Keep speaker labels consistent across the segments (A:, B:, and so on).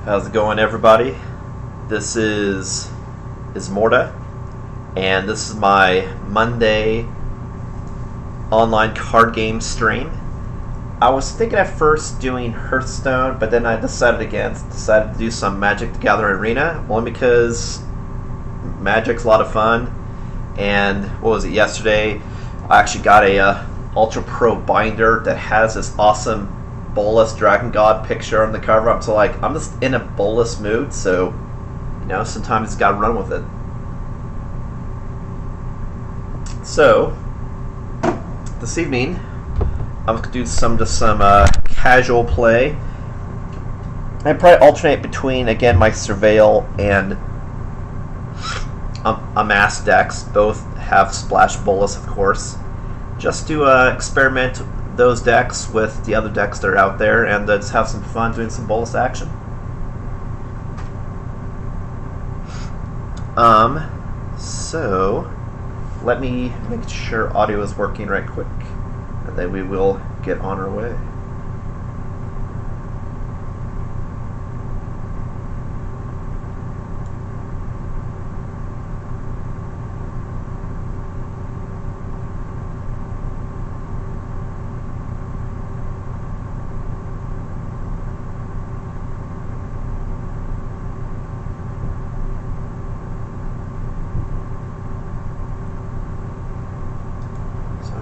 A: How's it going, everybody? This is Ismortah, and this is my Monday online card game stream. I was thinking at first doing Hearthstone, but then I decided to do some Magic the Gathering Arena, only because Magic's a lot of fun. And what was it, yesterday I actually got a Ultra Pro binder that has this awesome Bolas Dragon God picture on the cover. I'm just in a Bolas mood, so sometimes you gotta run with it. So this evening I'm gonna do some casual play. I'd probably alternate between, again, my Surveil and Amass decks. Both have Splash Bolas, of course. Just to experiment those decks with the other decks that are out there, and just have some fun doing some Bolas action. So let me make sure audio is working right quick, and then we will get on our way.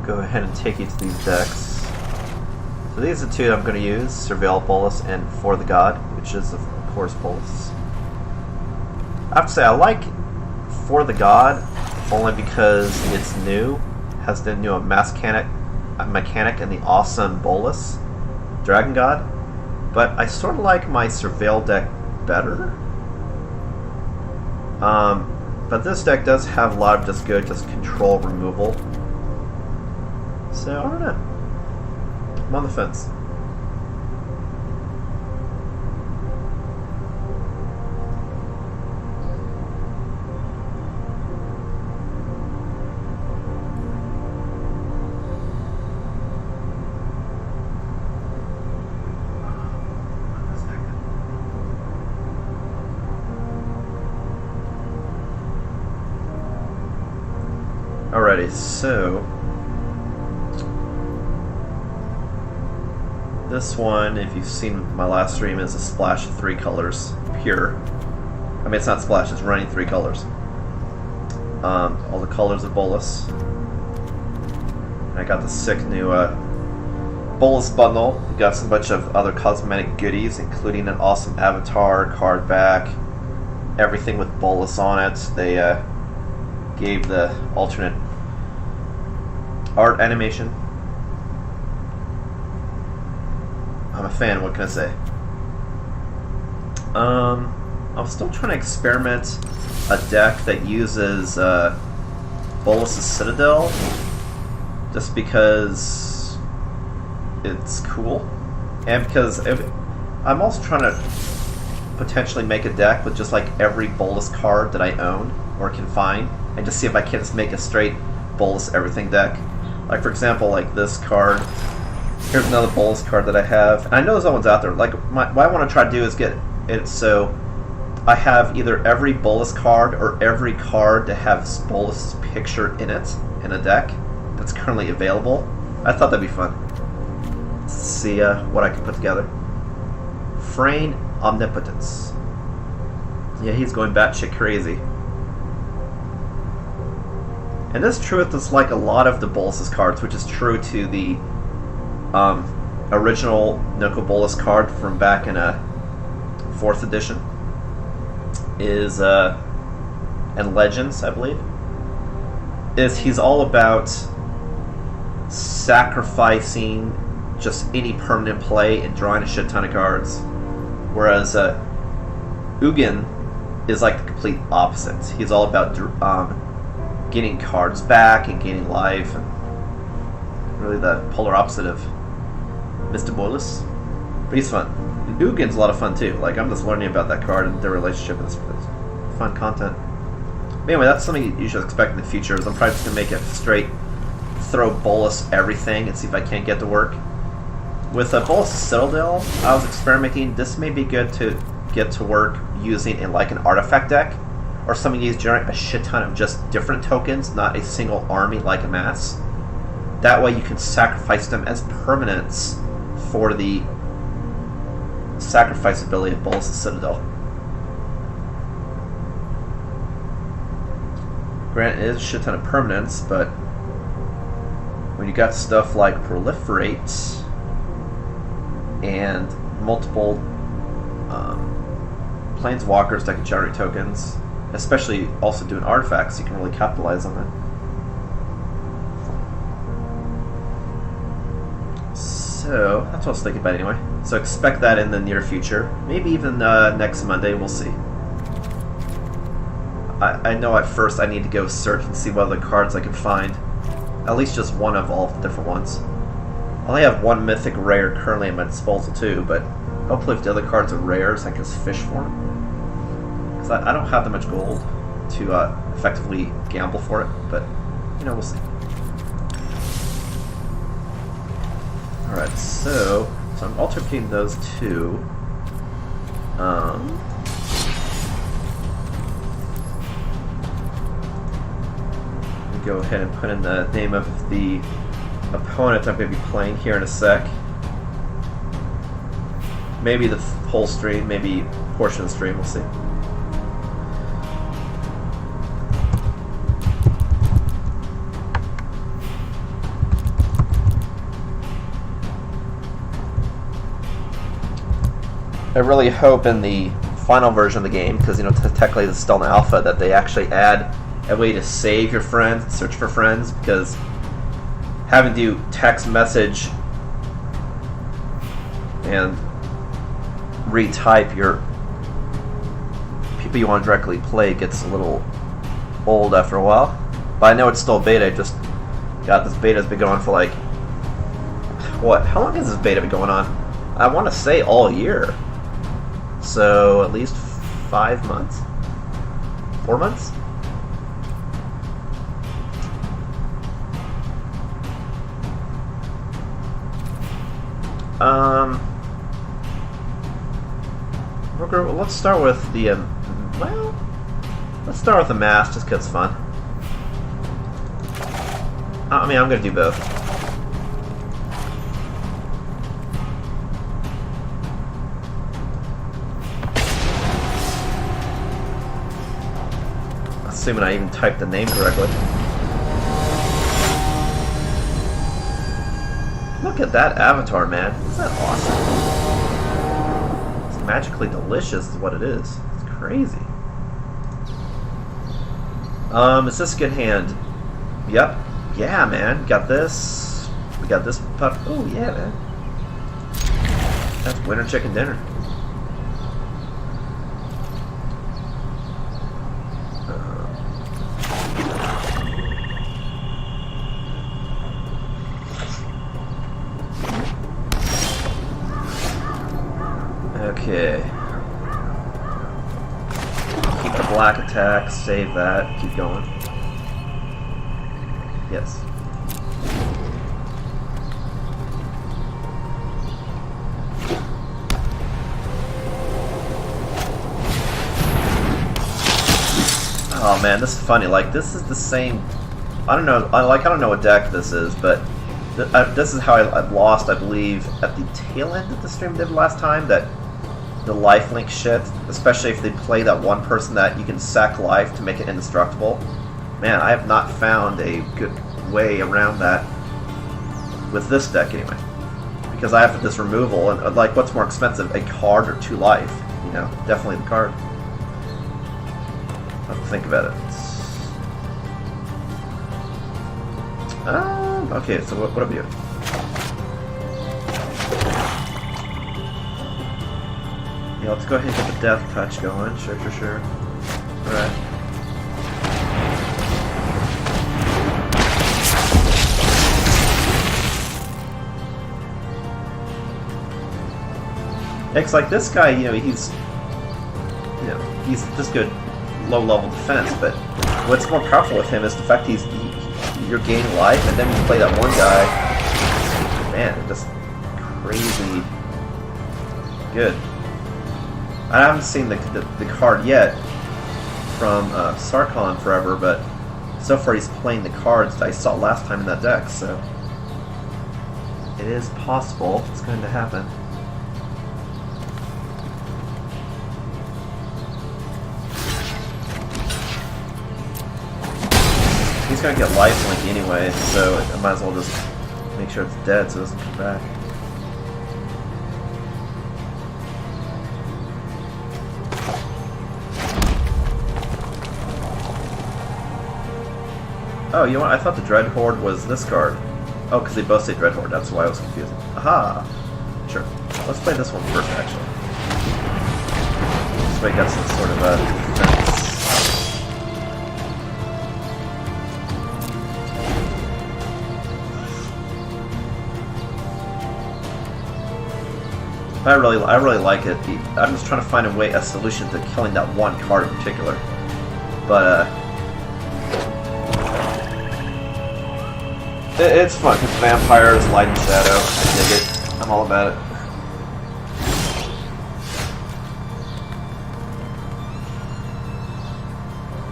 A: Go ahead and take you to these decks. So these are the two that I'm going to use: Surveil Bolas and For the God, which is of course Bolas. I have to say I like For the God only because it's new, has the new mechanic and the awesome Bolas Dragon God. But I sort of like my Surveil deck better. But this deck does have a lot of just control removal. So, I don't know. I'm on the fence. Alrighty, so this one, if you've seen my last stream, is a splash of 3 colors, pure. I mean, it's not splash, it's running 3 colors. All the colors of Bolas. I got the sick new Bolas bundle. We got some bunch of other cosmetic goodies, including an awesome avatar, card back, everything with Bolas on it. They gave the alternate art animation. I'm a fan, what can I say? I'm still trying to experiment a deck that uses Bolas' Citadel, just because it's cool, and because I'm also trying to potentially make a deck with just like every Bolas card that I own or can find, and just see if I can just make a straight Bolas everything deck. Like, for example, like this card. Here's another Bolas card that I have, and I know there's other ones out there. Like, what I want to try to do is get it so I have either every Bolas card or every card that has Bolas' picture in it in a deck that's currently available. I thought that'd be fun. Let's see what I can put together. Frayne Omnipotence. Yeah, he's going batshit crazy. And this true with like a lot of the Bolas' cards, which is true to the original Noko Bolas card from back in 4th edition is and Legends, I believe, is he's all about sacrificing just any permanent play and drawing a shit ton of cards, whereas Ugin is like the complete opposite. He's all about getting cards back and gaining life, and really the polar opposite of Mr. Bolas. But he's fun. Ugin's a lot of fun too. Like, I'm just learning about that card and their relationship, and it's fun content. But anyway, that's something you should expect in the future. Is I'm probably just gonna make it straight throw Bolas everything and see if I can't get to work. With Bolas' Citadel, I was experimenting. This may be good to get to work using an artifact deck, or some of these generate a shit ton of just different tokens, not a single army like Amass. That way you can sacrifice them as permanents for the sacrifice ability of Bolas' Citadel. Granted, it is a shit ton of permanents, but when you got stuff like Proliferate and multiple Planeswalkers that can generate tokens, especially also doing artifacts, you can really capitalize on it. So, that's what I was thinking about anyway. So expect that in the near future. Maybe even next Monday, we'll see. I know at first I need to go search and see what other cards I can find. At least just one of all the different ones. I only have one mythic rare currently at my disposal too, but hopefully if the other cards are rares, I can just fish for them. Because I don't have that much gold to effectively gamble for it, but, you know, we'll see. Alright, so I'm alternating those two. Go ahead and put in the name of the opponent I'm going to be playing here in a sec. Maybe the whole stream, maybe a portion of the stream, we'll see. I really hope in the final version of the game, because you know technically it's still an alpha, that they actually add a way to save your friends, search for friends, because having to text message and retype your people you want to directly play gets a little old after a while. But I know it's still beta. I just got this beta's been going for like what? How long has this beta been going on? I want to say all year. So at least 5 months? 4 months? Let's start with the, well, let's start with the Amass just because it's fun. I mean, I'm going to do both. Assuming I even typed the name correctly. Look at that avatar, man. Isn't that awesome? It's magically delicious is what it is. It's crazy. Is this a good hand? Yep. Yeah, man. Got this. We got this pup. Oh, yeah, man. That's winter chicken dinner. Okay. Keep the black attack, save that, keep going. Yes. Oh man, this is funny. Like, this is the same. I don't know. I don't know what deck this is, but this is how I lost, I believe, at the tail end of the stream did last time. That the lifelink shit, especially if they play that one person that you can sack life to make it indestructible. Man, I have not found a good way around that with this deck anyway. Because I have this removal, and like, what's more expensive, a card or 2 life? You know, definitely the card. I have to think about it. Okay, so what are we doing? Yeah, let's go ahead and get the death touch going. Sure. Alright. It's like this guy, you know, he's just good low-level defense, but what's more powerful with him is the fact you're gaining life, and then you play that one guy, man, just crazy good. I haven't seen the card yet from Sarkhan forever, but so far he's playing the cards that I saw last time in that deck, so it is possible it's going to happen. He's going to get lifelink anyway, so I might as well just make sure it's dead so it doesn't come back. Oh, you know what? I thought the Dread Horde was this card. Oh, because they both say Dread Horde, that's why I was confused. Aha! Sure. Let's play this one first, actually. This way I got some sort of defense. I really like it. I'm just trying to find a solution to killing that one card in particular. But it's fun because vampires, light and shadow. I dig it. I'm all about it.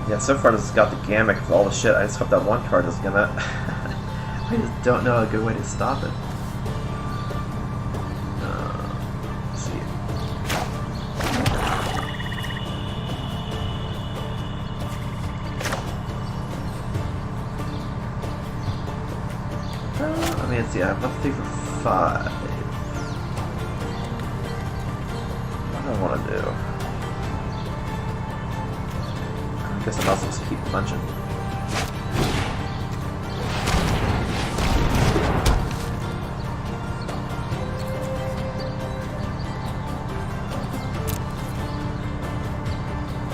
A: Yeah, so far this has got the gamut of all the shit. I just hope that one card isn't gonna. I just don't know a good way to stop it. Let's see, I have nothing for 5. What do I want to do? I guess I might as well just keep punching.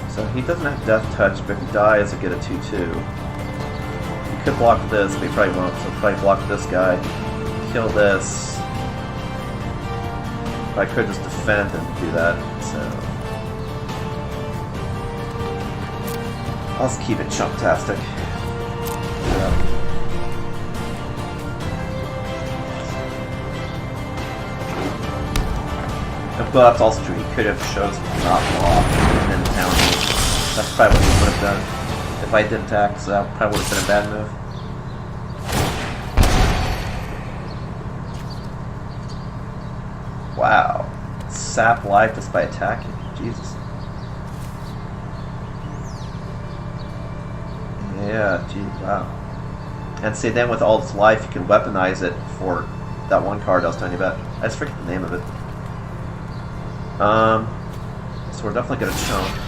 A: So he doesn't have Death Touch, but if he dies, I get a 2/2. Could block this, but he probably won't, so I'll probably block this guy, kill this. But I could just defend and do that, so I'll just keep it chumptastic. Yeah. But that's also true, he could have chose not block and then down. That's probably what he would have done. If I didn't attack, so that probably would have been a bad move. Wow. Sap life just by attacking. Jesus. Yeah, gee, wow. And see, then with all its life, you can weaponize it for that one card I was telling you about. I just forget the name of it. So we're definitely gonna chunk.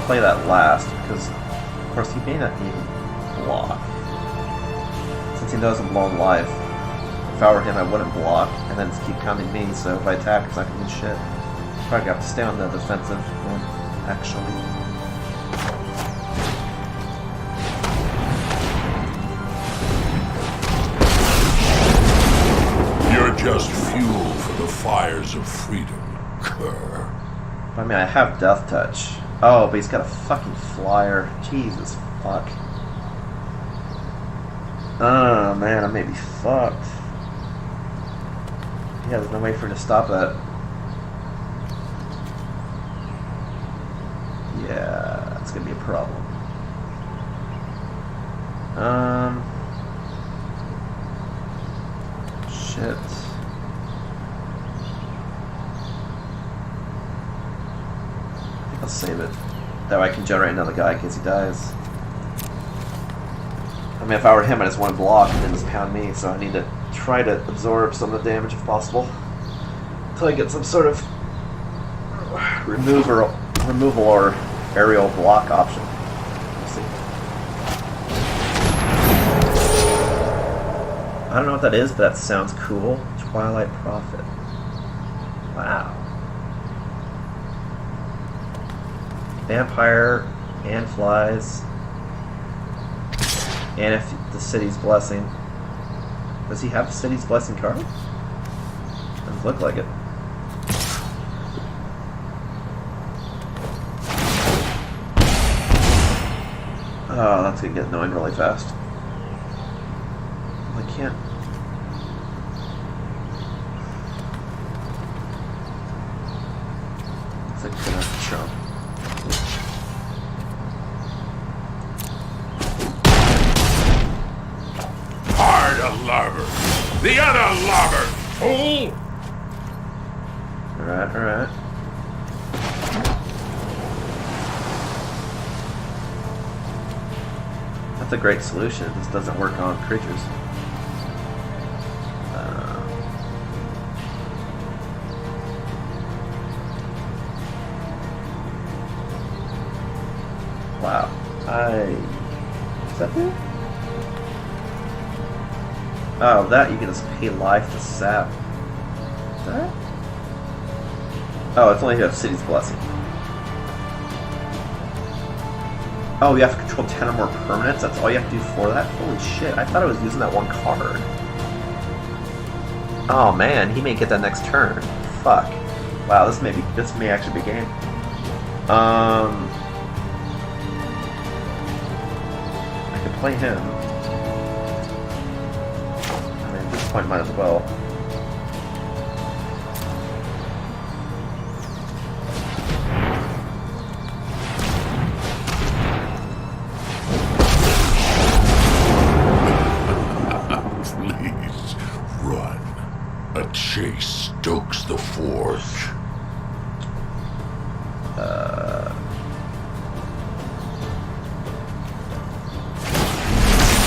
A: Play that last because, of course, he may not even block since he doesn't blow life. If I were him, I wouldn't block and then just keep pounding me. So if I attack, it's not gonna do shit. Probably have to stay on the defensive one, actually.
B: You're just fuel for the fires of freedom, cur.
A: I mean, I have Death Touch. Oh, but he's got a fucking flyer. Jesus fuck. Oh man, I may be fucked. Yeah, there's no way for him to stop that. Yeah, that's gonna be a problem. Shit. I'll save it. That way I can generate another guy in case he dies. I mean, if I were him, I just want to block and then just pound me, so I need to try to absorb some of the damage if possible. Until I get some sort of removal or aerial block option. We'll see. I don't know what that is, but that sounds cool. Twilight Prophet. Wow. Vampire and flies. And if the City's Blessing. Does he have the City's Blessing card? Doesn't look like it. Oh, that's gonna get annoying really fast. I can't. It's like gonna jump.
B: Hard lobber. The other lobber, fool!
A: Alright, alright. That's a great solution. It just doesn't work on creatures. Wow. Is that there? Oh, that you can just pay life to sap. Is that? Oh, it's only if you have City's Blessing. Oh, you have to control 10 or more permanents? That's all you have to do for that? Holy shit, I thought I was using that one card. Oh man, he may get that next turn. Fuck. Wow, this may actually be game. I could play him. I mean, at this point, might as well.
B: Please, run. A chase stokes the forge.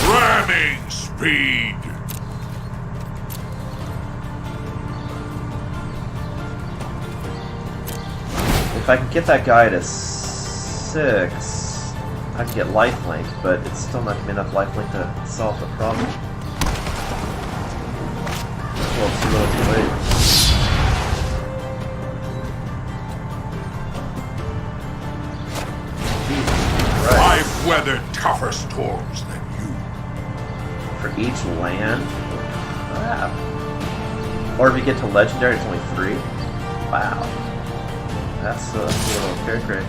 B: Ramming speed!
A: If I can get that guy to 6, I can get lifelink, but it's still not gonna be enough lifelink to solve the problem. Well, it's too little too late. Jesus Christ.
B: I've weathered tougher storms than you.
A: For each land? Crap. Or if you get to legendary, it's only 3? Wow. That's a little very.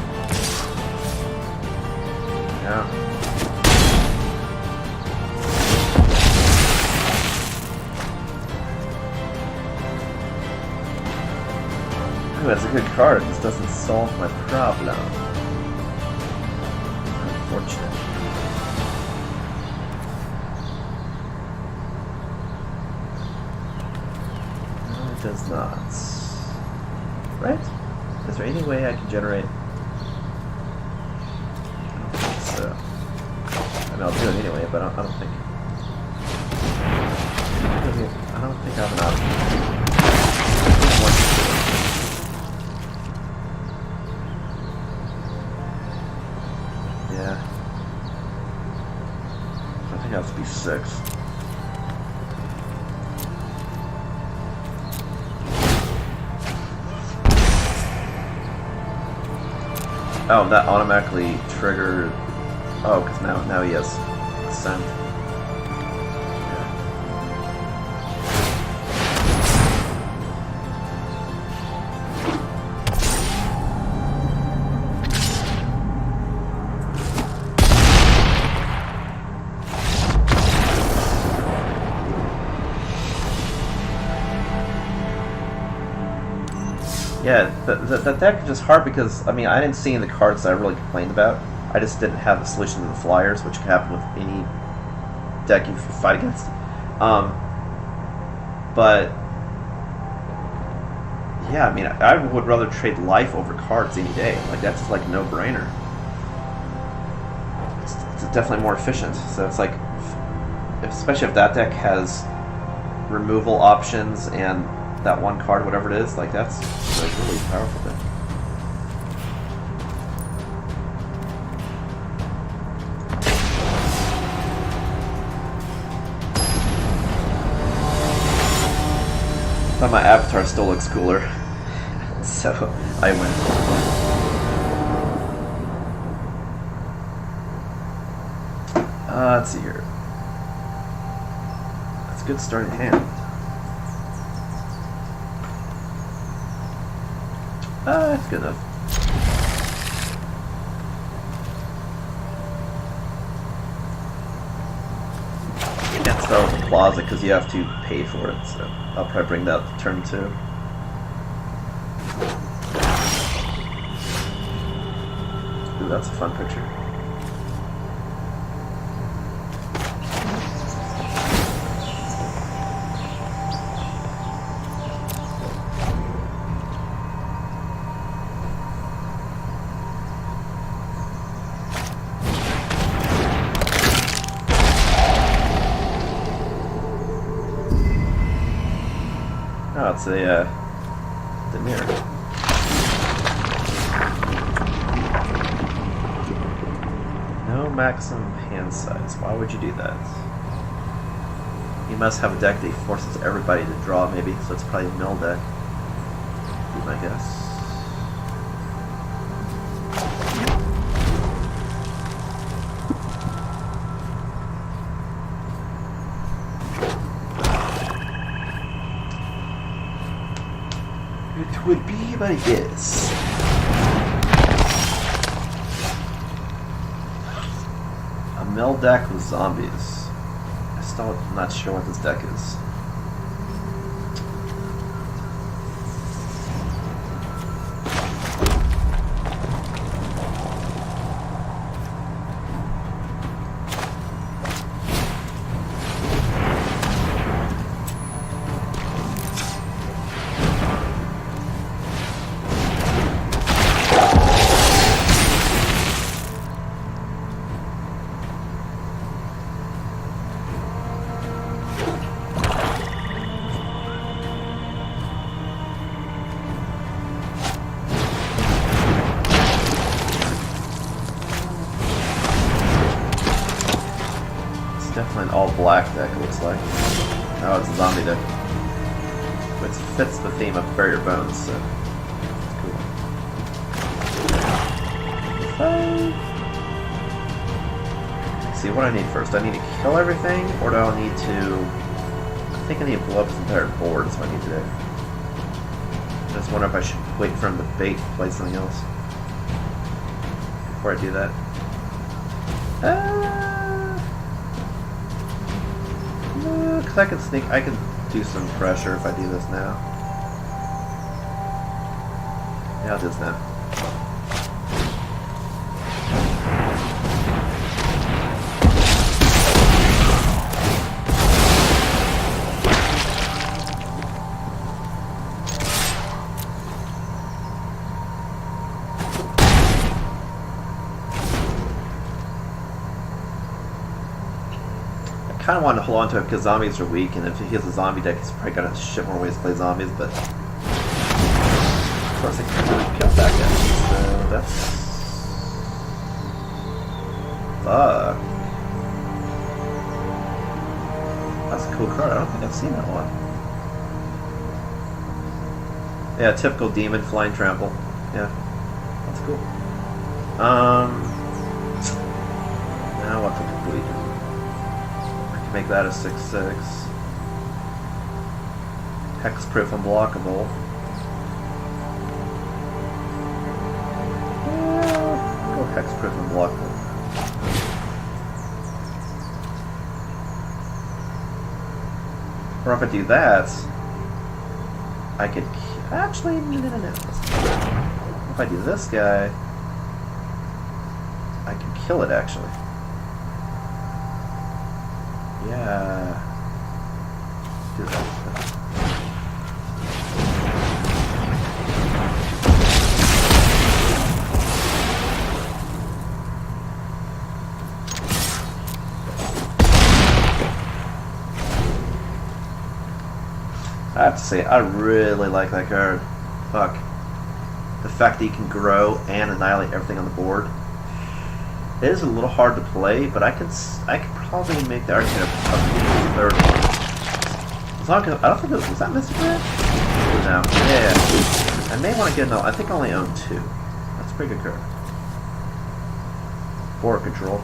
A: Yeah. Ooh, that's a good card. This doesn't solve my problem. Unfortunate. No, it does not. Right? Is there any way I can generate? I don't think so. I mean, I'll do it anyway, but I don't think. I don't think I have an option. Yeah. I think it has to be 6. Oh, that automatically triggered. Oh, because now he has Ascent. Yeah, that deck is just hard because, I mean, I didn't see any of the cards that I really complained about. I just didn't have a solution to the flyers, which can happen with any deck you fight against. But, yeah, I mean, I would rather trade life over cards any day. Like, that's just like a no-brainer. It's definitely more efficient. So it's like, especially if that deck has removal options and that one card, whatever it is, like that's like really powerful thing. But my avatar still looks cooler, so I win. Let's see here. That's a good starting hand. That's good enough. start with the plaza because you have to pay for it, so I'll probably bring that to turn 2. Ooh, that's a fun picture. Oh, it's the mirror. No maximum hand size. Why would you do that? You must have a deck that forces everybody to draw, maybe, so it's probably a mill deck. Be my guess. It would be my guess. A mill deck with zombies. I'm not sure what this deck is. Definitely an all-black deck, it looks like. Oh, it's a zombie deck. Which fits the theme of Bury Your Bones, so it's cool. See, what do I need first? Do I need to kill everything, or do I need to... I think I need to blow up this entire board, is what I need to do. I just wonder if I should wait for him to bait and play something else before I do that. Because I can sneak, I can do some pressure if I do this now. Yeah, I'll do this now. I kind of wanted to hold on to it because zombies are weak, and if he has a zombie deck, he's probably got a shit more ways to play zombies, but of course I can't really kill that guy, so that's... Fuck. That's a cool card, I don't think I've seen that one. Yeah, typical demon, flying trample. Yeah, that's cool. Now what can we do? Make that a 6/6. Hexproof unblockable. Go hexproof unblockable. Or if I do that, I could actually no. If I do this guy, I can kill it actually. Yeah. Do that. I have to say, I really like that card. Fuck. The fact that you can grow and annihilate everything on the board. It is a little hard to play, but I could probably make the argument of third one. As long as I don't think was that Mystic Red? No. Yeah. I may want to get no. I think I only own 2. That's a pretty good card. Board control.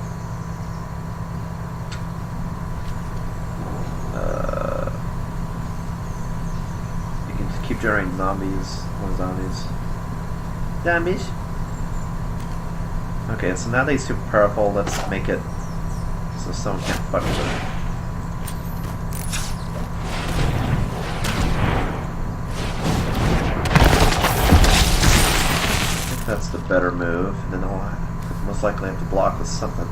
A: You can keep generating zombies. More zombies. Zombies. Okay, so now that he's super powerful, let's make it so someone can't fuck with it. That's the better move, and then I'll most likely have to block with something.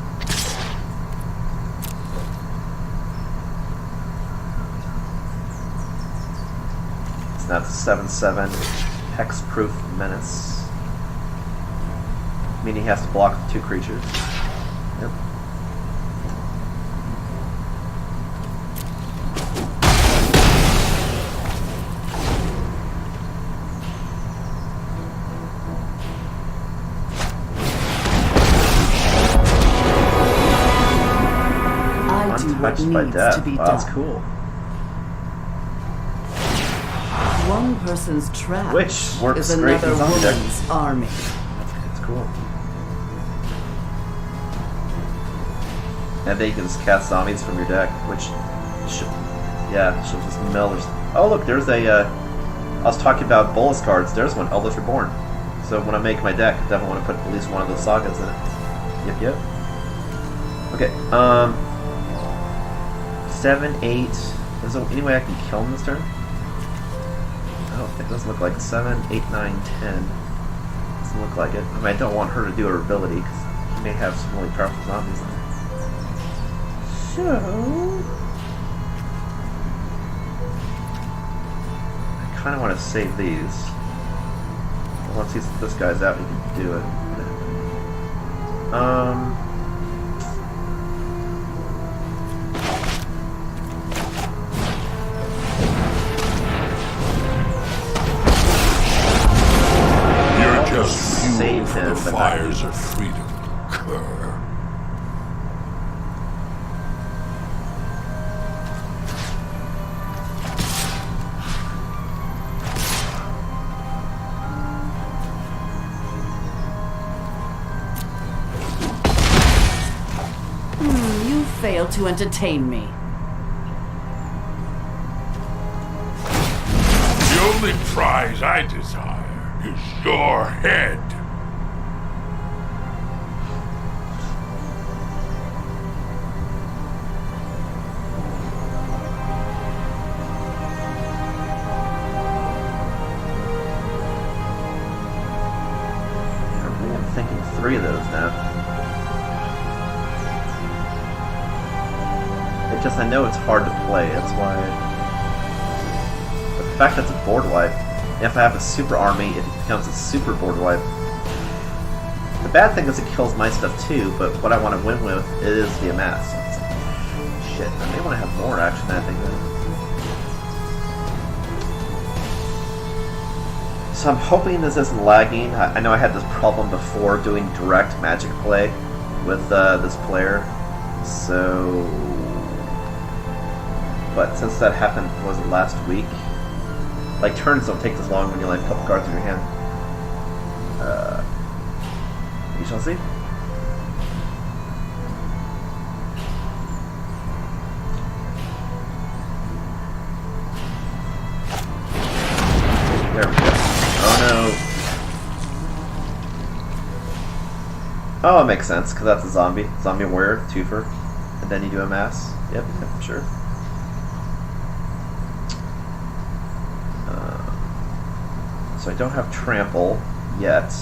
A: It's not the 7/7 Hex-proof Menace. Meaning he has to block with 2 creatures. Yep. Untouched by death. Wow, that's cool.
C: One person's trap
A: Which works
C: is
A: great
C: another
A: in zombie deck.
C: woman's army.
A: That's cool. And then you can just cast zombies from your deck, which should, yeah, she'll just mill. Oh look, there's a, I was talking about Bolas cards, there's one, Eldritch Reborn. So when I make my deck, I definitely want to put at least one of those sagas in it. Yep. Okay, 7, 8, is there any way I can kill him this turn? Oh, it doesn't look like 7, 8, 9, 10. Doesn't look like it. I mean, I don't want her to do her ability, because she may have some really powerful zombies in there. So... I kind of want to save these. Once this guy's out, he can do it.
B: You're just fuel
A: save
B: for
A: him,
B: the
A: but not
B: fires of freedom, Cur.
C: You fail to entertain me.
B: The only prize I desire is your head.
A: I'm thinking 3 of those now. It just, I know it's hard to play, that's why. But the fact that it's a board wipe, if I have a super army, it becomes a super board wipe. The bad thing is it kills my stuff too, but what I want to win with is the Amass. So it's like, shit, I may want to have more action than I think then. So I'm hoping this isn't lagging. I know I had this problem before doing direct Magic play with this player, so... But since that happened, was it last week? Like, turns don't take this long when you have a couple cards in your hand. We shall see. There we go. Oh no. Oh, it makes sense, because that's a zombie. Zombie warrior, 2-for. And then you do Amass. Yep, sure. So I don't have trample yet.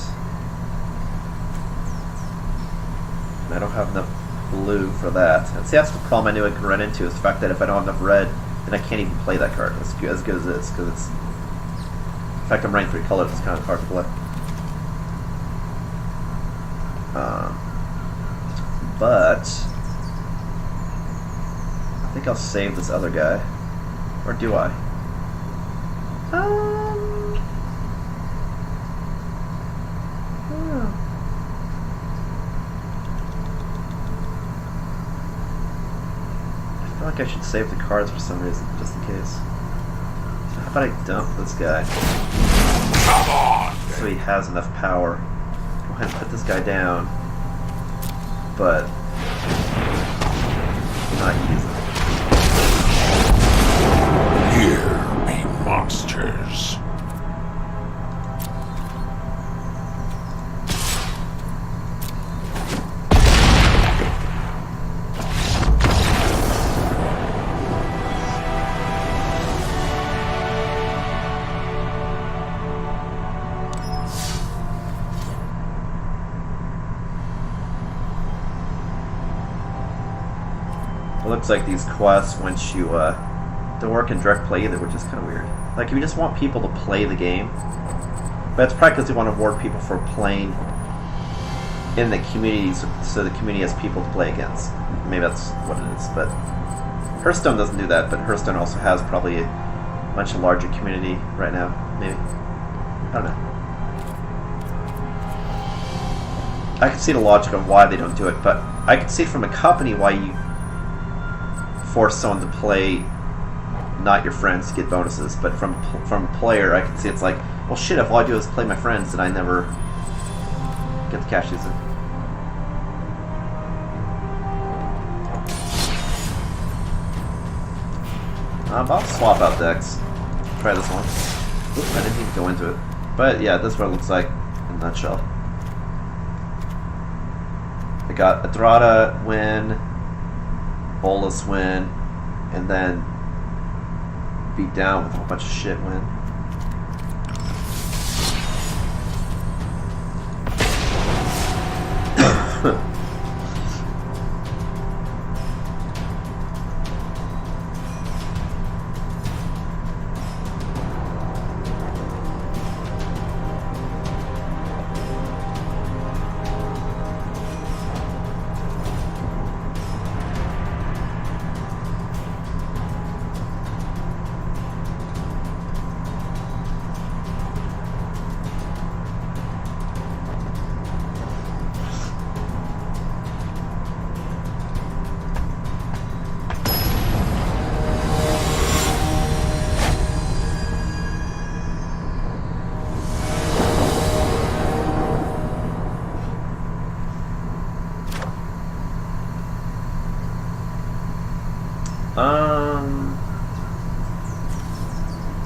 A: And I don't have enough blue for that. And see, that's the problem I knew I could run into, is the fact that if I don't have enough red, then I can't even play that card as good as it is, because it's... In fact, I'm running 3 colors, it's kind of hard to play. But... I think I'll save this other guy. Or do I? I feel like I should save the cards for some reason, just in case. So how about I dump this guy?
B: Come on!
A: So he has enough power. Go ahead and put this guy down. But... not use it.
B: Here be monsters.
A: It looks like these quests, once you don't work in direct play either, which is kind of weird. Like, if you just want people to play the game, but it's probably because you want to reward people for playing in the communities, so the community has people to play against. Maybe that's what it is, but Hearthstone doesn't do that, but Hearthstone also has probably a much larger community right now, maybe. I don't know. I can see the logic of why they don't do it, but I can see from a company why you force someone to play not your friends to get bonuses, but from a player, I can see it's like, well shit, if all I do is play my friends, then I never get the cash user. I'll swap out decks. Try this one. Oops, I didn't even go into it. But yeah, this is what it looks like in a nutshell. I got Adrada win, Bolas win, and then beat down with a whole bunch of shit win.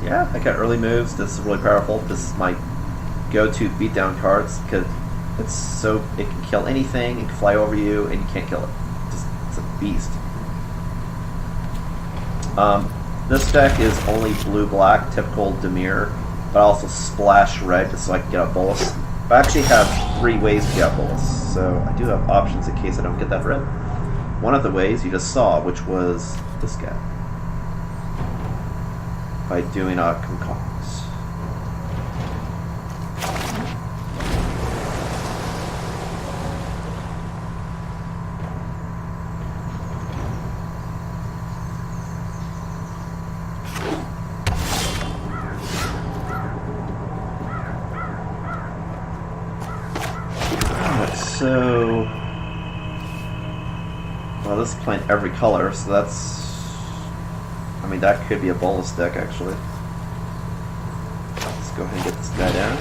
A: Yeah, I got early moves. This is really powerful. This is my go-to beatdown cards because it can kill anything, it can fly over you, and you can't kill it. It's a beast. This deck is only blue-black, typical Demir, but also splash red just so I can get out Bolas. But I actually have 3 ways to get out Bolas, so I do have options in case I don't get that red. One of the ways you just saw, which was this guy. By doing a concocts. So, well, this is playing every color, so that's. I mean, that could be a Bolas deck, actually. Let's go ahead and get this guy down.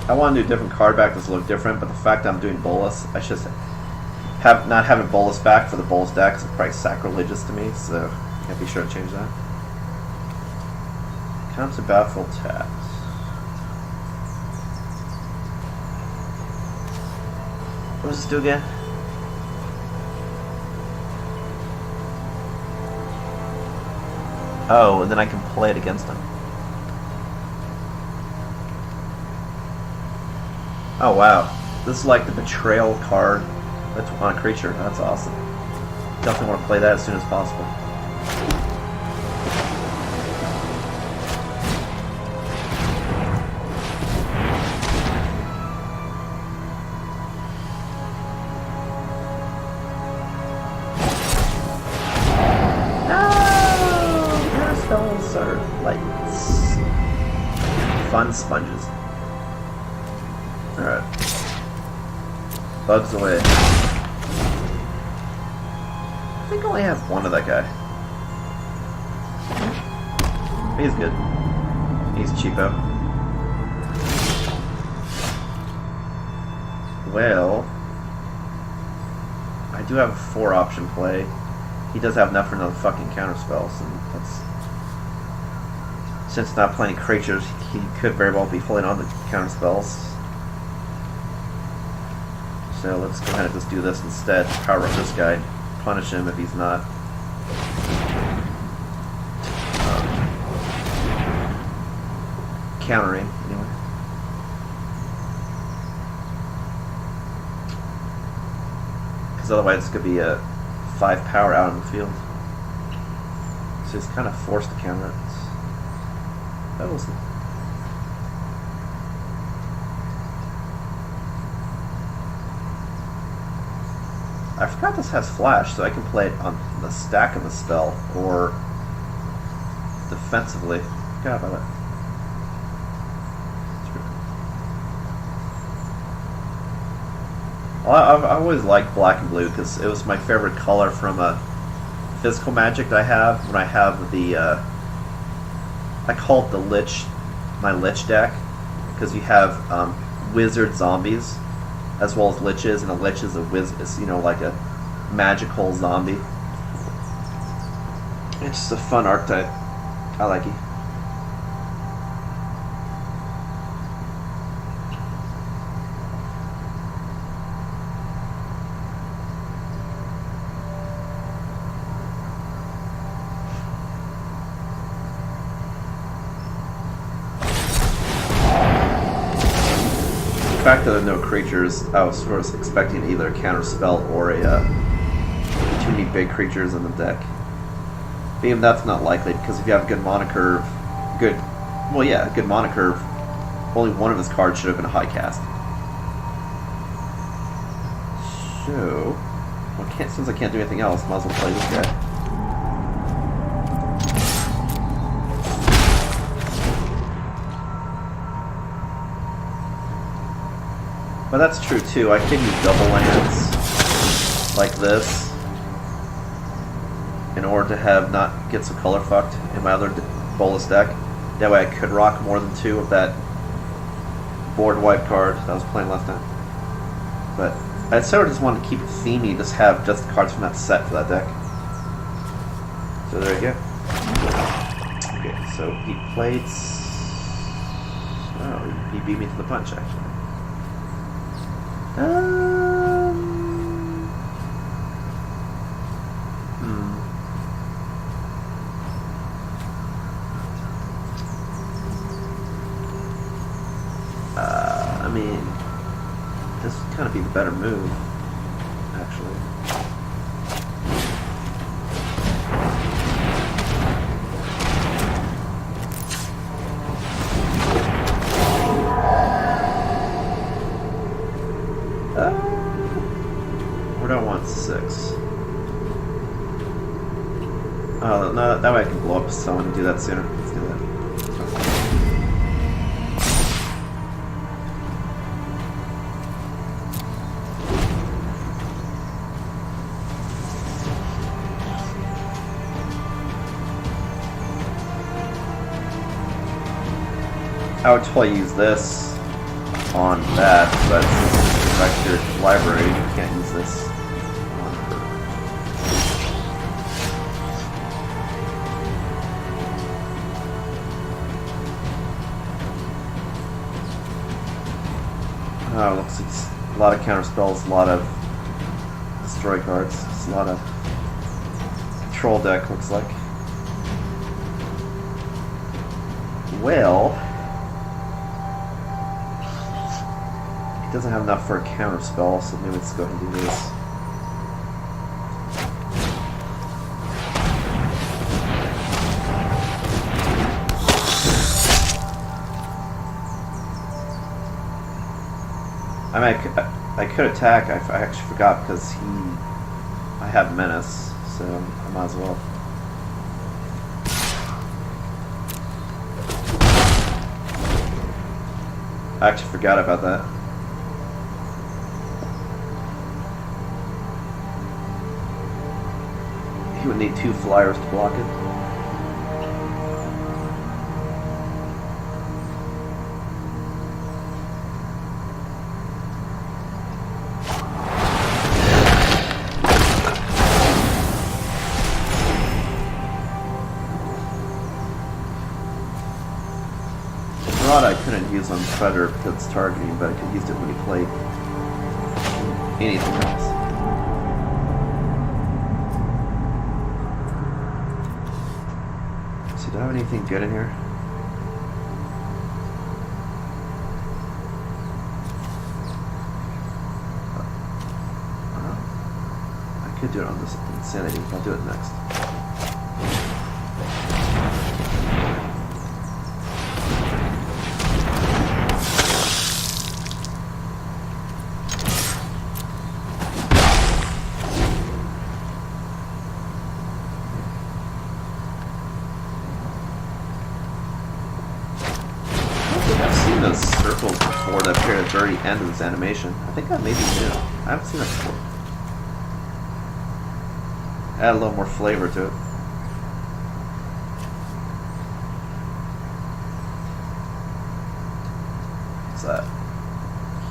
A: I want to do a different card back that's a little different, but the fact that I'm doing Bolas, I should not having Bolas back for the Bolas deck is probably sacrilegious to me, so I gotta be sure to change that. Comes to battlefield taps. What does this do again? Oh, and then I can play it against him. Oh wow. This is like the betrayal card that's on a creature. That's awesome. Definitely want to play that as soon as possible. Fun sponges. Alright. Bugs away. I think I only have one of that guy. He's good. He's cheapo. Well, I do have a 4-option play. He does have enough for another fucking counter spells, and that's. Since not playing creatures, he could very well be holding on to counter spells. So let's go ahead and just do this instead. Power up this guy, punish him if he's not. countering, anyway. Because otherwise it's going to be a 5 power out in the field. So he's kind of forced to counter it. That was... I forgot this has flash, so I can play it on the stack of the spell, or defensively. Forgot about it. Well, I always liked black and blue because it was my favorite color from a physical magic that I have when I have the I call it the Lich, my Lich deck, because you have wizard zombies as well as liches, and a lich is a is, you know, like a magical zombie. It's just a fun archetype. I like it. The fact that there are no creatures, I was sort of expecting either a counter spell or a too many big creatures in the deck. Being that's not likely, because if you have a good mana curve, good mana curve, only one of his cards should have been a high cast. So, well, since I can't do anything else, might as well play this guy. But that's true too. I can use double lands like this in order to have not get so color fucked in my other Bolas deck. That way I could rock more than 2 of that board wipe card that I was playing last time. But I sort of just want to keep it themey, just have just cards from that set for that deck. So there you go. Okay, so he played... Oh, he beat me to the punch actually. I mean, this would kind of be the better move, actually. Where do I want 6? Oh, no, that way I can blow up someone and do that sooner. Let's do that. I would totally use this on that, but back to your library, you can't use this on her. Oh, looks like it's a lot of counter spells, a lot of destroy cards, it's a lot of control deck, looks like. Well, doesn't have enough for a counter spell, so maybe let's go ahead and do this. I mean, I could attack. I actually forgot because I have menace, so I might as well. I actually forgot about that. He would need 2 flyers to block it. Rod I couldn't use on Predator because it's targeting, but I could use it when he played anything else. Do I have anything good in here? do it on this insanity. I'll do it next. I've seen those circles before that appear at the very end of this animation. I think that may be new. I haven't seen that before. Add a little more flavor to it. What's that?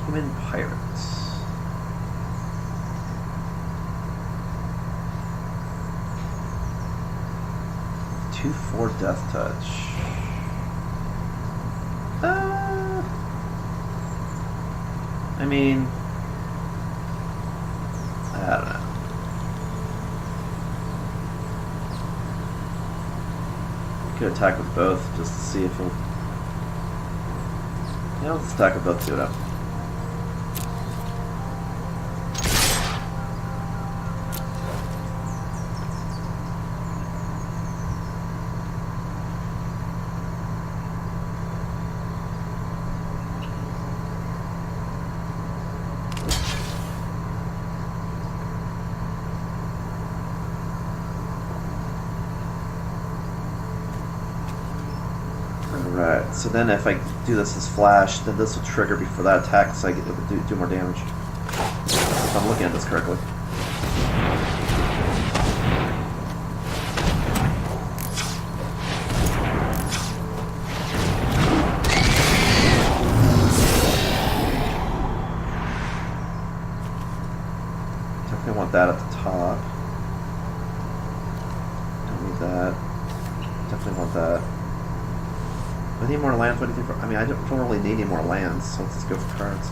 A: Human pirates. Two, 4 death touch. I mean, I don't know. Could attack with both just to see if he'll. Yeah, let's attack with both. See what happens. Alright, so then if I do this as flash, then this will trigger before that attack, so I get to do more damage. If I'm looking at this correctly. Definitely want that at the top. Don't need that. Definitely want that. I need more lands. What do you think? I mean, I don't really need any more lands, so let's just go for cards.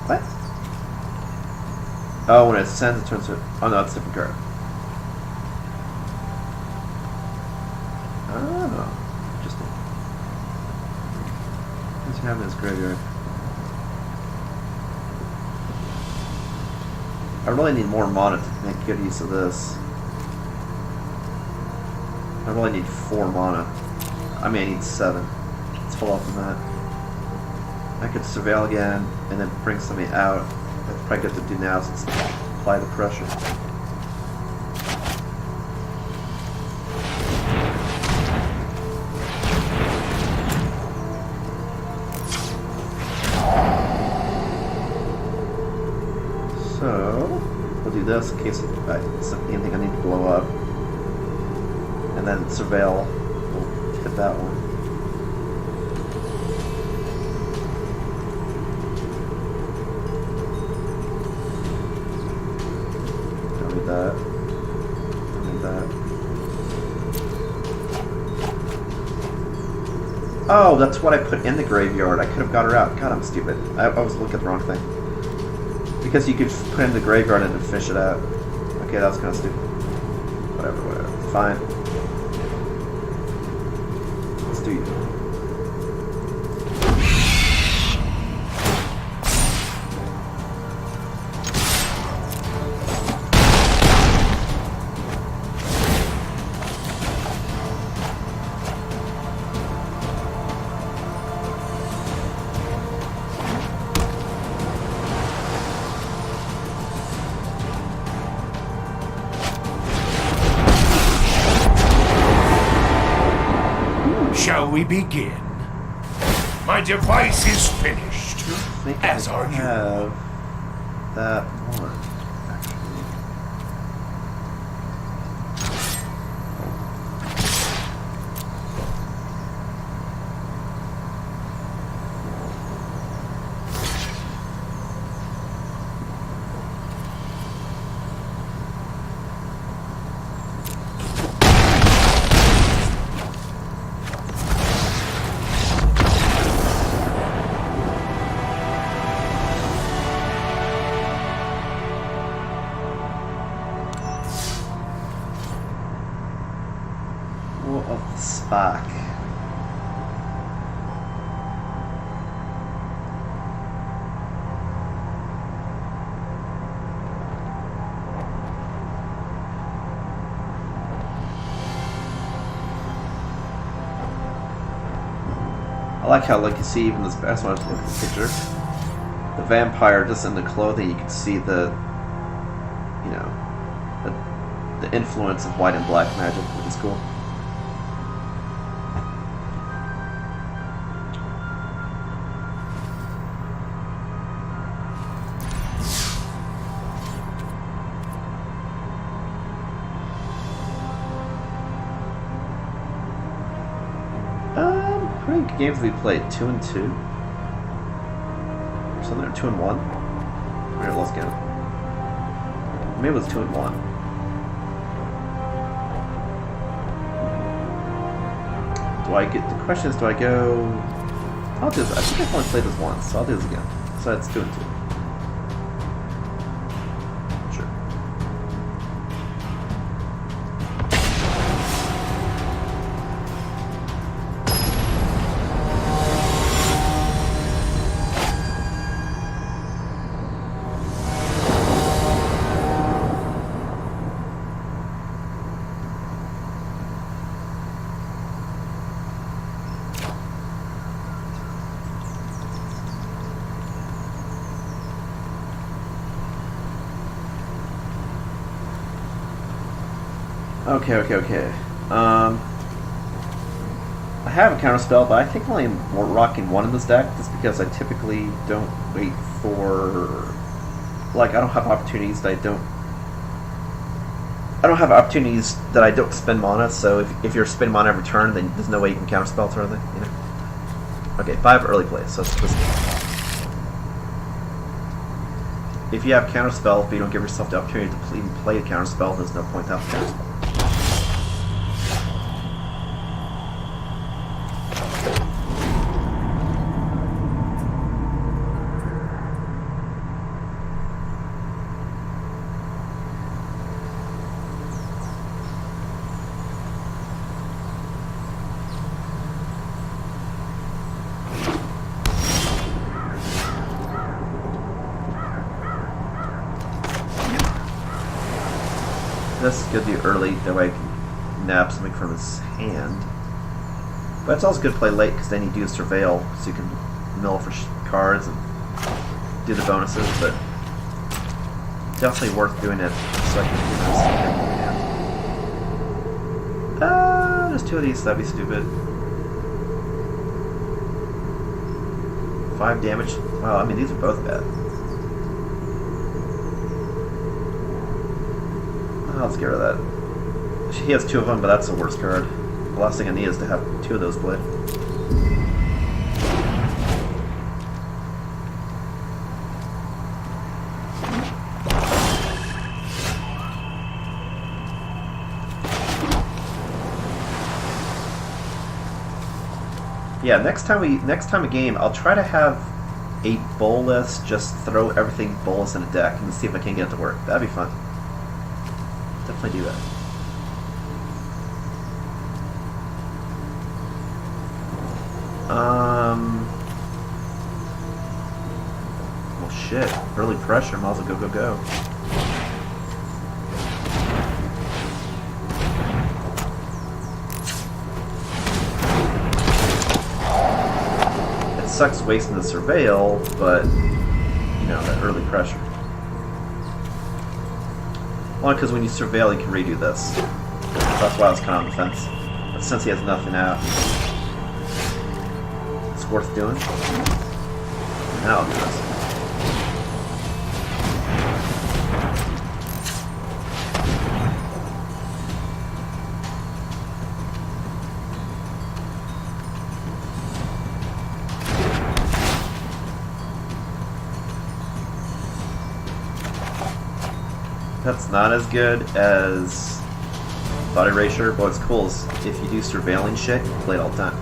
A: What? Oh, when it sends, it turns to. Oh no, it's a different card. Oh, interesting. What's happening in this graveyard? I really need more mana to make good use of this. I really need 4 mana. I mean, I need 7. Let's hold off on that. I could Surveil again, and then bring something out. That's probably good to do now since apply the pressure. So, we'll do this in case it's anything I need to blow up. And then Surveil will hit that one. That. Oh, that's what I put in the graveyard. I could have got her out. God, I'm stupid. I was looking at the wrong thing. Because you could put it in the graveyard and then fish it out. Okay, that was kind of stupid. Whatever. Fine. Let's do you.
B: Shall we begin? My device is finished, as are you.
A: Have that one, actually. Fuck. I like how, like, you see even this. I just wanted to look at the picture. The vampire, just in the clothing, you can see the, you know, the influence of white and black magic, which is cool. How many games have we played? 2 and 2? Or something, or 2 and 1? Alright, let's go. Maybe it was 2 and 1. Do I get, the question is, do I go, I'll do this, I think I've only played this once, so I'll do this again. So it's 2 and 2. Sure. Okay. I have a counterspell, but I think I'm only rocking one in this deck, just because I typically don't wait for, like, I don't have opportunities that I don't spend mana. So if you're spending mana every turn, then there's no way you can counterspell through anything, you know. Okay, 5 early plays. So it's this. If you have counterspell, if you don't give yourself the opportunity to even play a counterspell, there's no point to have a counterspell. This is good to do early, that way I can nab something from his hand. But it's also good to play late, because then you do Surveil, so you can mill for cards and do the bonuses, but definitely worth doing it so I can do this hand. There's 2 of these, that'd be stupid. 5 damage? Wow, I mean, these are both bad. Let's get rid of that. He has 2 of them, but that's the worst card. The last thing I need is to have 2 of those played. Yeah, next time a game, I'll try to have a Bolas just throw everything Bolas in a deck and see if I can get it to work. That'd be fun. Definitely do that. Well, shit. Early pressure. Might as well go. It sucks wasting the Surveil, but, you know, that early pressure. Only because when you Surveil, you can redo this. That's why I was kind of on the fence. But since he has nothing out, it's worth doing. Now I'll do this. That's not as good as Thought Erasure, but what's cool is if you do surveilling shit, you can play it all the time.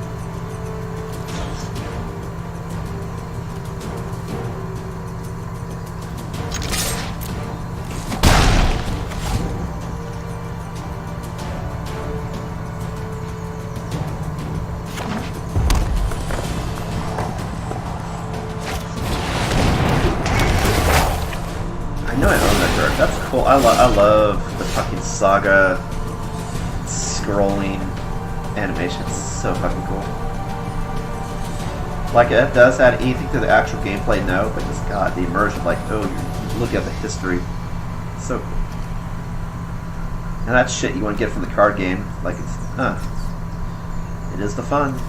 A: I love the fucking saga scrolling animation. It's so fucking cool. Like, it does add anything to the actual gameplay, no, but just, God, the immersion, like, oh, you're looking at the history. It's so cool. And that's shit you want to get from the card game. Like, it's, it is the fun.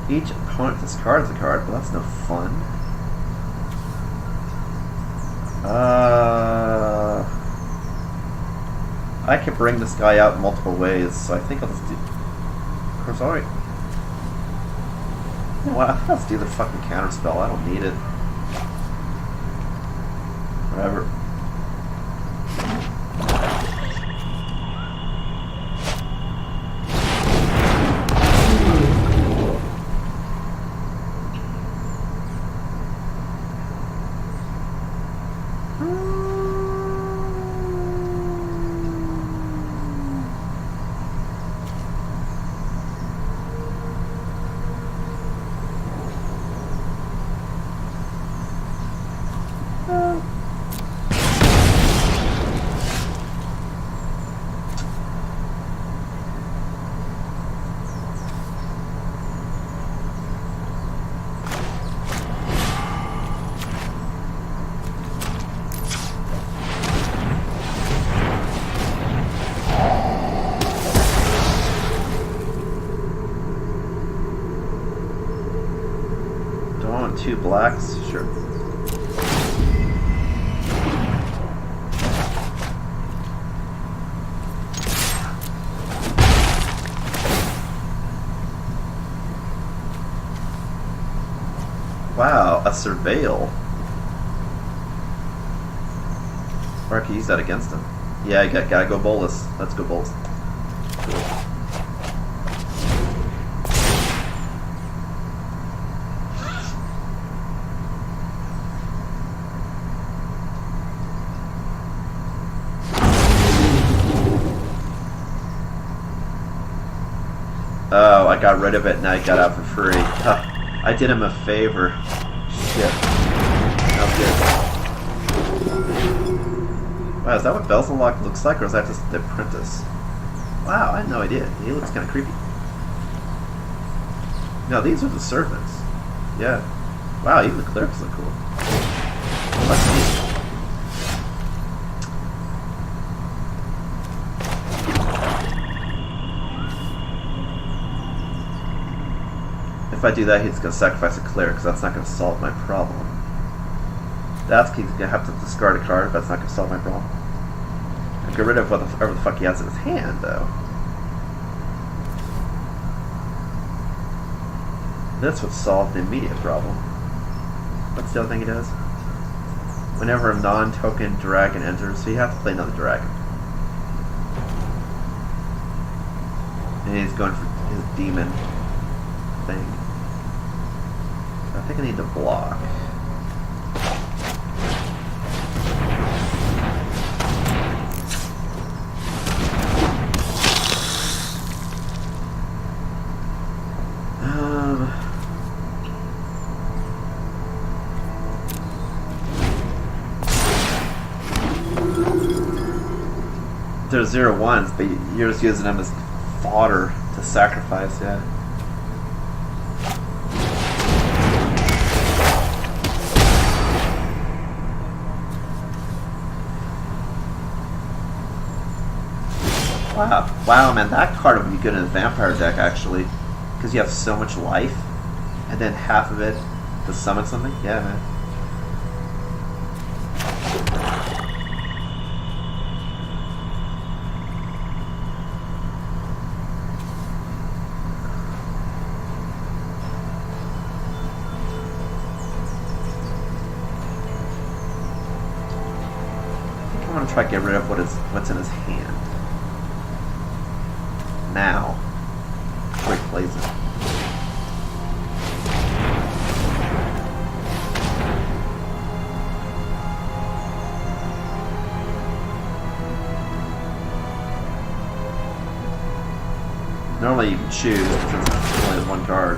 A: Each opponent discards a card, but that's no fun. I can bring this guy out multiple ways, so I think I'll just do... Of course, alright. You know what, I think I'll just do the fucking counter spell. I don't need it. Whatever. Two blacks, sure. Wow, a Surveil. Or I could use that against him. Yeah, I gotta go Bolas. Let's go Bolas. Cool. Oh, I got rid of it and I got out for free. Huh. I did him a favor. Shit. That was good. Wow, is that what Bells Unlocked looks like, or is that just the apprentice? Wow, I had no idea. He looks kind of creepy. No, these are the servants. Yeah. Wow, even the clerics look cool. That's neat. If I do that, he's going to sacrifice a cleric, because that's not going to solve my problem. That's he's going to have to discard a card, but that's not going to solve my problem. And get rid of whatever the fuck he has in his hand, though. This would solve the immediate problem. What's the other thing he does? Whenever a non-token dragon enters, so you have to play another dragon. And he's going for his demon thing. I think I need to block. There's 0/1s, but you're just using them as fodder to sacrifice, yeah. Wow, man, that card would be good in a vampire deck, actually. Because you have so much life, and then half of it to summon something. Yeah, man. I think I want to try to get rid of what's in his hand. Now, before he plays it. Normally you can choose since it's only one card.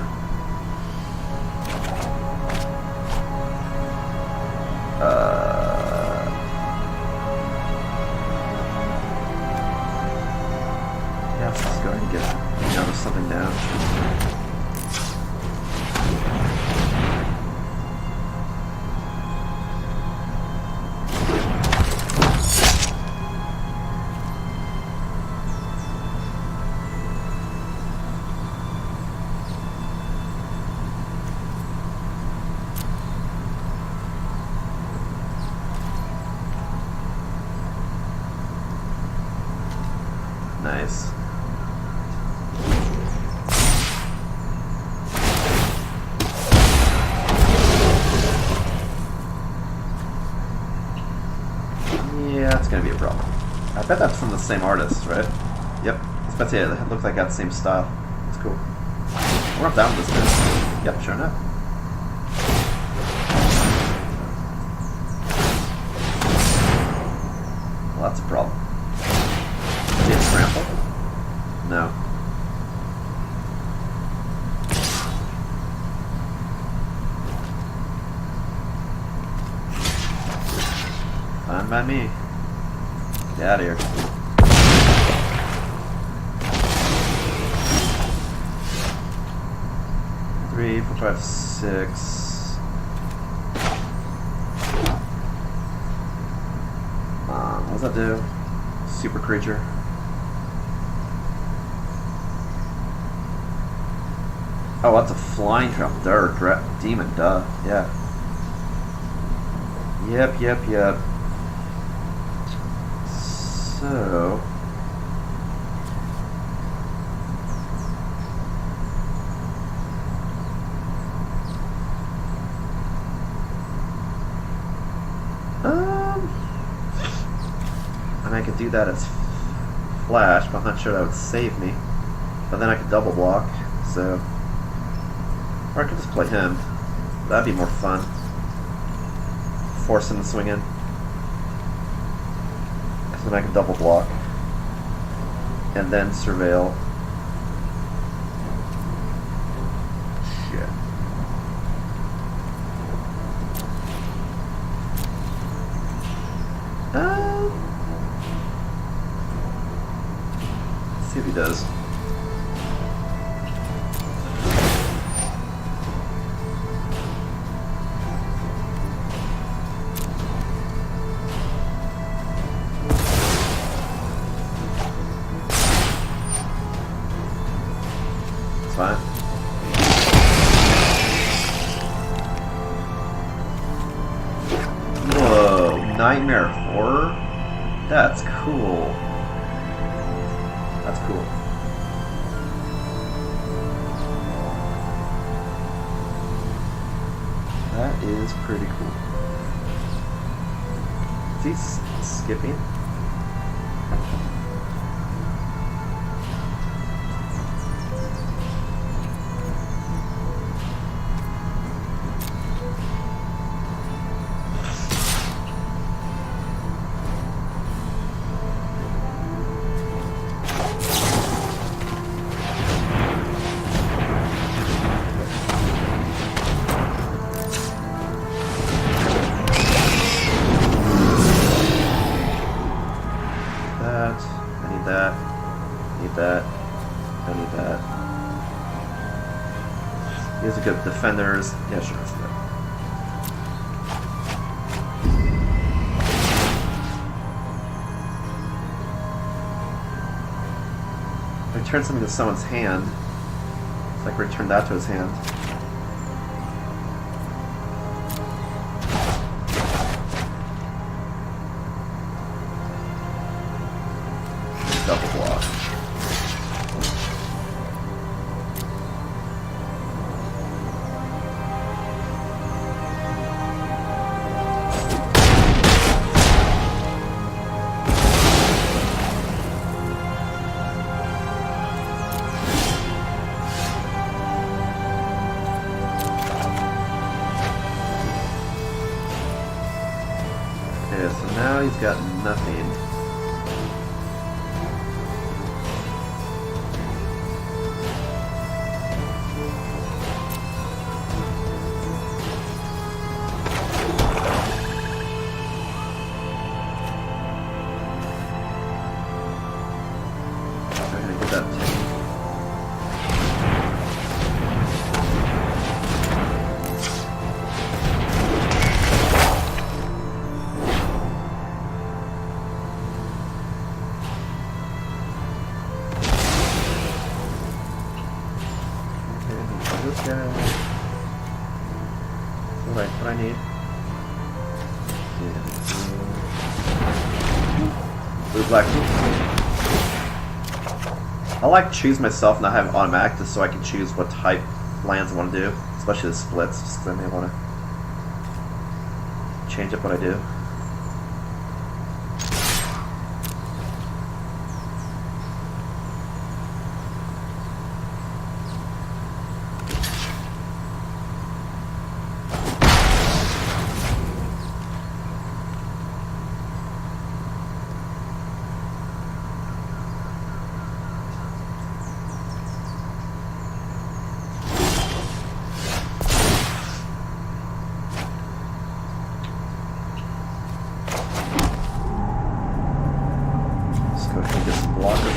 A: Yeah, let's just go ahead and get another something down. Nice. Yeah, it's gonna be a problem. I bet that's from the same artist, right? Yep. I was about to say, it looks like I got the same style. That's cool. We're up down with this bit. Yep, sure enough. Well, that's a problem. Did it trample? No. Fine by me. Get out of here. Three, 4, 5, 6. What does that do? Super creature. Oh, that's a flying trap. Demon, duh. Yeah. Yep. So... and I could do that as flash, but I'm not sure that would save me. But then I could double block, so... Or I could just play him. That'd be more fun. Force him to swing in. Because then I can double block. And then Surveil. Shit. Let's see if he does. Fine. Whoa, Nightmare Horror? That's cool. That's cool. That is pretty cool. Is he skipping? I need that. He has a good defenders. Yeah, sure. Let's do that. Return something to someone's hand. It's like return that to his hand. Double block. Okay, so now he's got nothing. Blue, black. I like choose myself, not have automatic, just so I can choose what type lands I want to do, especially the splits, just because I may want to change up what I do.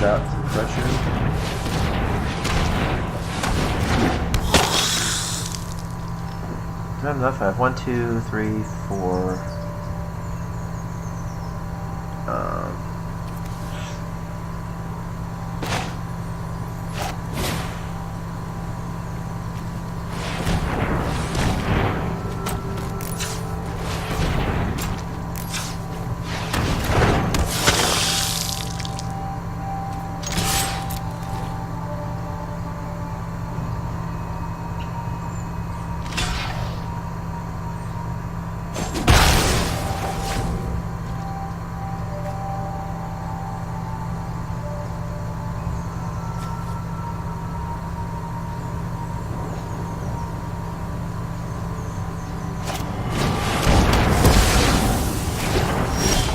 A: Out some pressure. Not enough. I have 1, 2, 3, 4.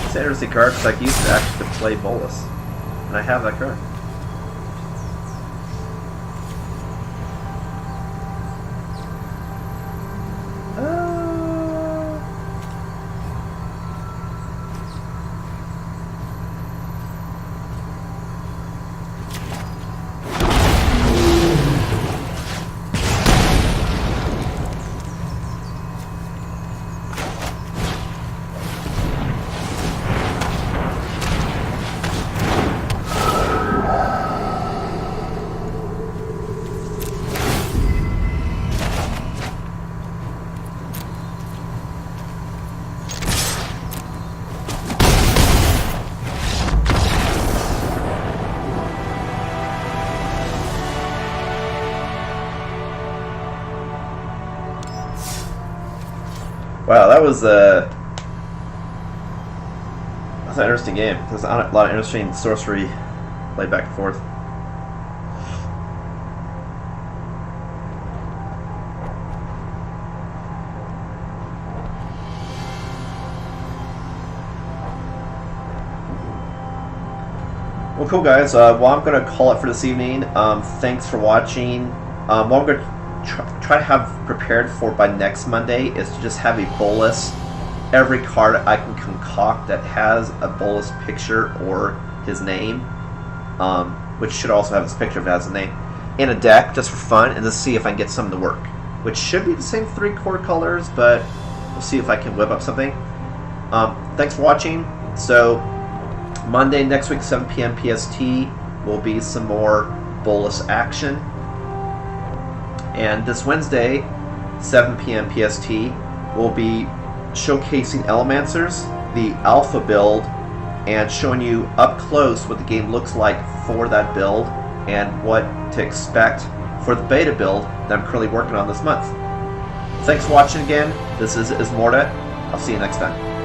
A: It's an interesting card because I used to actually play Bolas, and I have that card. Wow, that's an interesting game. There's a lot of interesting sorcery laid back and forth. Well, cool guys. Well, I'm going to call it for this evening. Thanks for watching. What I'm going to try to have prepared for by next Monday is to just have a Bolas. Every card I can concoct that has a Bolas picture or his name, which should also have his picture if it has a name, in a deck just for fun, and to see if I can get some to work. Which should be the same 3 core colors, but we'll see if I can whip up something. Thanks for watching. So Monday next week, 7 p.m. PST, will be some more Bolas action. And this Wednesday, 7 p.m. PST, we'll be showcasing Elementers, the alpha build, and showing you up close what the game looks like for that build and what to expect for the beta build that I'm currently working on this month. Thanks for watching again. This is Ismortah. I'll see you next time.